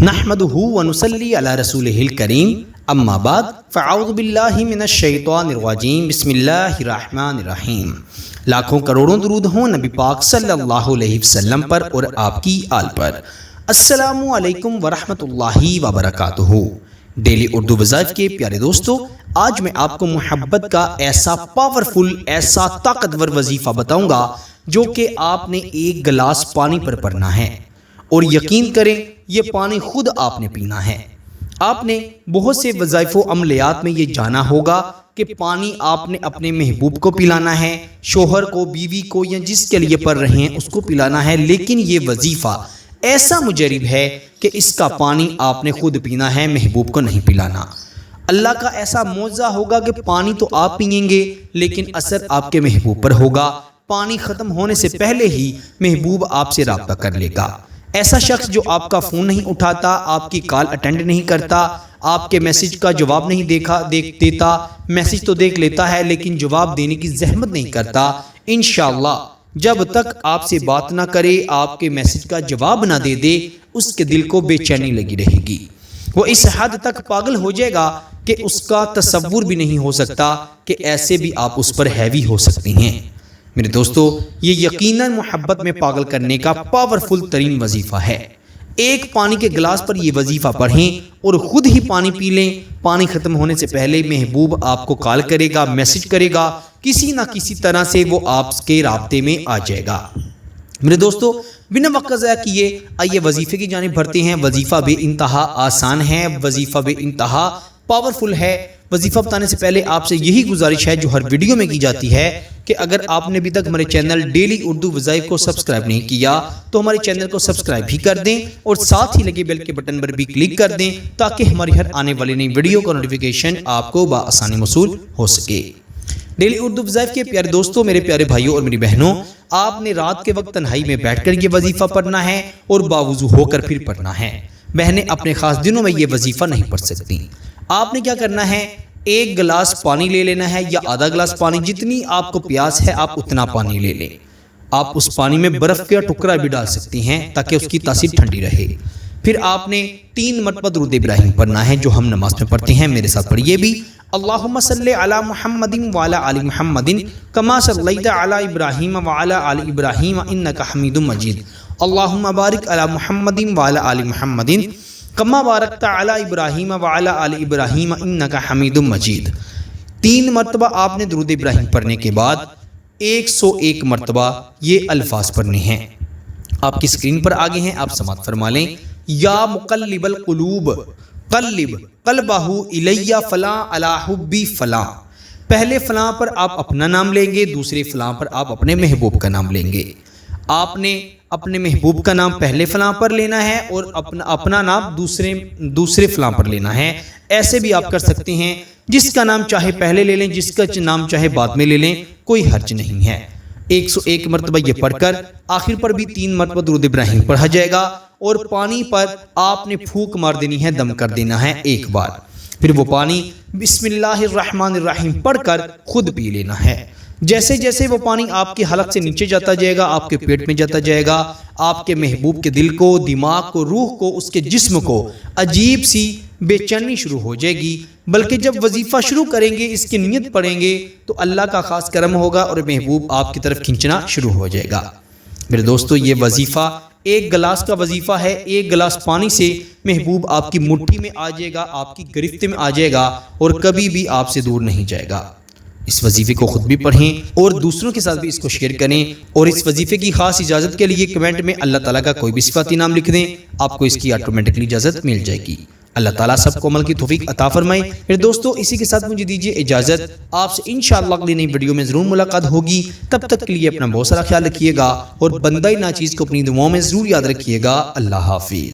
نحمدہ ونصلی علی رسولہ الکریم اما بعد فاعوذ باللہ من الشیطان الرجیم بسم اللہ الرحمن الرحیم۔ لاکھوں کروڑوں درود ہوں نبی پاک صلی اللہ علیہ وسلم پر اور آپ کی آل پر۔ السلام علیکم ورحمۃ اللہ وبرکاتہ۔ ڈیلی اردو وظائف کے پیارے دوستو، آج میں آپ کو محبت کا ایسا پاورفل، ایسا طاقتور وظیفہ بتاؤں گا جو کہ آپ نے ایک گلاس پانی پر پڑھنا ہے، اور یقین کریں یہ پانی خود آپ نے پینا ہے۔ آپ نے بہت سے وظائف و عملیات میں یہ جانا ہوگا کہ پانی آپ نے اپنے محبوب کو پلانا ہے، شوہر کو، بیوی کو، یا جس کے لیے پڑھ رہے ہیں اس کو پلانا ہے، لیکن یہ وظیفہ ایسا مجرب ہے کہ اس کا پانی آپ نے خود پینا ہے، محبوب کو نہیں پلانا۔ اللہ کا ایسا معجزہ ہوگا کہ پانی تو آپ پئیں گے لیکن اثر آپ کے محبوب پر ہوگا۔ پانی ختم ہونے سے پہلے ہی محبوب آپ سے رابطہ کر لے گا۔ ایسا شخص جو آپ کا فون نہیں اٹھاتا، آپ کی کال اٹینڈ نہیں کرتا، آپ کے میسج کا جواب نہیں دیتا، میسج تو دیکھ لیتا ہے لیکن جواب دینے کی زحمت نہیں کرتا، انشاءاللہ جب تک آپ سے بات نہ کرے، آپ کے میسج کا جواب نہ دے، اس کے دل کو بے چینی لگی رہے گی۔ وہ اس حد تک پاگل ہو جائے گا کہ اس کا تصور بھی نہیں ہو سکتا کہ ایسے بھی آپ اس پر ہیوی ہو سکتی ہیں۔ میرے دوستو، یہ یقیناً محبت میں پاگل کرنے کا پاورفل ترین وظیفہ ہے۔ ایک پانی کے گلاس پر یہ وظیفہ پڑھیں اور خود ہی پانی پی لیں۔ پانی ختم ہونے سے پہلے محبوب آپ کو کال کرے گا، میسج کرے گا، کسی نہ کسی طرح سے وہ آپ کے رابطے میں آ جائے گا۔ میرے دوستو، بنا وقت ضائع کیے آئیے وظیفے کی جانب بڑھتے ہیں۔ وظیفہ بے انتہا آسان ہے، وظیفہ بے انتہا پاورفل ہے۔ وظیفہ بتانے سے پہلے آپ سے یہی گزارش ہے جو ہر ویڈیو میں کی جاتی ہے کہ اگر آپ نے ابھی تک ہمارے چینل ڈیلی اردو وظائف کو سبسکرائب نہیں کیا تو ہمارے چینل کو سبسکرائب بھی کر دیں اور ساتھ ہی لگے بیل کے بٹن پر بھی کلک کر دیں تاکہ ہماری ہر آنے والی نئی ویڈیو کا نوٹیفیکیشن آپ کو بآسانی موصول ہو سکے۔ ڈیلی اردو وظائف کے پیارے دوستوں، میرے پیارے بھائیوں اور میری بہنوں، آپ نے رات کے وقت تنہائی میں بیٹھ کر یہ وظیفہ پڑھنا ہے اور باوضو ہو کر پھر پڑھنا ہے۔ بہنیں اپنے خاص دنوں میں یہ وظیفہ نہیں پڑھ سکتی۔ آپ نے کیا کرنا ہے، ایک گلاس پانی لے لینا ہے یا آدھا گلاس پانی، جتنی آپ کو پیاس ہے آپ اتنا پانی لے لیں۔ آپ اس پانی میں برف کا ٹکڑا بھی ڈال سکتی ہیں تاکہ اس کی تاثیر ٹھنڈی رہے۔ پھر آپ نے 3 مرتبہ درود ابراہیم پڑھنا ہے جو ہم نماز میں پڑھتے ہیں، میرے ساتھ پڑھیے بھی۔ اللہم صلی علی محمد وعلی آل محمد کما صلیت علی ابراہیم وعلی آل ابراہیم انک حمید مجید۔ اللہم بارک علی محمد وعلی آل محمد کما بارکت علی ابراہیم وعلی آل ابراہیم انک حمید مجید۔ 3 مرتبہ آپ نے درود ابراہیم پڑھنے کے بعد 101 مرتبہ یہ الفاظ پڑھنے ہیں۔ آپ کی سکرین پر آگے ہیں، آپ سماعت فرما لیں۔ یا مقلب القلوب قلب قلبہ الی فلاں علی حبی فلاں۔ پہلے فلاں پر آپ اپنا نام لیں گے، دوسرے فلاں پر آپ اپنے محبوب کا نام لیں گے۔ آپ نے اپنے محبوب کا نام پہلے فلاں پر لینا ہے اور اپنا نام دوسرے فلاں پر لینا ہے۔ ایسے بھی آپ کر سکتے ہیں، جس کا نام چاہے پہلے لے لیں، جس کا نام چاہے بعد میں لے لیں، کوئی حرج نہیں ہے۔ 101 مرتبہ یہ پڑھ کر آخر پر بھی 3 مرتبہ درود ابراہیم پڑھا جائے گا اور پانی پر آپ نے پھونک مار دینی ہے، دم کر دینا ہے ایک بار۔ پھر وہ پانی بسم اللہ الرحمن الرحیم پڑھ کر خود پی لینا ہے۔ جیسے جیسے وہ پانی آپ کے حلق سے نیچے جاتا جائے گا، آپ کے پیٹ میں جاتا جائے گا، آپ کے محبوب کے دل کو، دماغ کو، روح کو، اس کے جسم کو عجیب سی بے چینی شروع ہو جائے گی۔ بلکہ جب وظیفہ شروع کریں گے، اس کی نیت پڑھیں گے تو اللہ کا خاص کرم ہوگا اور محبوب آپ کی طرف کھینچنا شروع ہو جائے گا۔ میرے دوستو، یہ وظیفہ ایک گلاس کا وظیفہ ہے۔ ایک گلاس پانی سے محبوب آپ کی مٹھی میں آ جائے گا، آپ کی گرفت میں آ جائے گا اور کبھی بھی آپ سے دور نہیں جائے گا۔ اس وظیفے کو خود بھی پڑھیں اور دوسروں کے ساتھ بھی اس کو شیئر کریں، اور اس وظیفے کی خاص اجازت کے لیے کمنٹ میں اللہ تعالیٰ کا کوئی بھی صفاتی نام لکھ دیں، آپ کو اس کی آٹومیٹکلی اجازت مل جائے گی۔ اللہ تعالیٰ سب کو عمل کی توفیق عطا فرمائے۔ میرے دوستو، اسی کے ساتھ مجھے دیجیے اجازت، آپ سے انشاءاللہ اگلی نئی ویڈیو میں ضرور ملاقات ہوگی۔ تب تک کے لیے اپنا بہت سارا خیال رکھیے گا اور بندہ ناچیز کو اپنی دعاؤں میں ضرور یاد رکھیے گا۔ اللہ حافظ۔